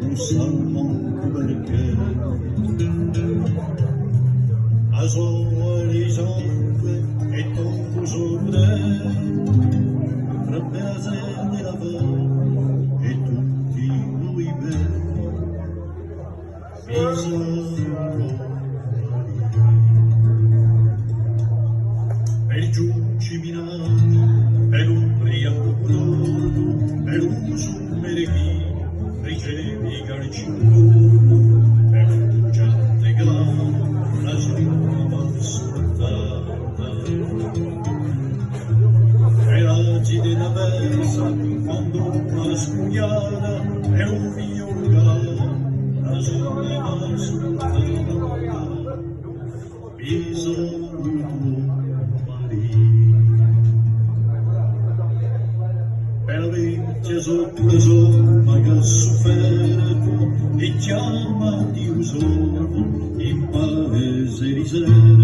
non sa manco perché. A sua risonde e tanto sopra, frappese della e tutti noi bene, per giù ci minami, per un briaco, per un summerechino, ricevi carcino, per un gente grande, la sua ascoltata. Per aggi della versa, quando una scugnata, per un figlio la sua ascoltata. Per vecchia sotto somma che ha sofferto e chiama Dio solo in paese di sera.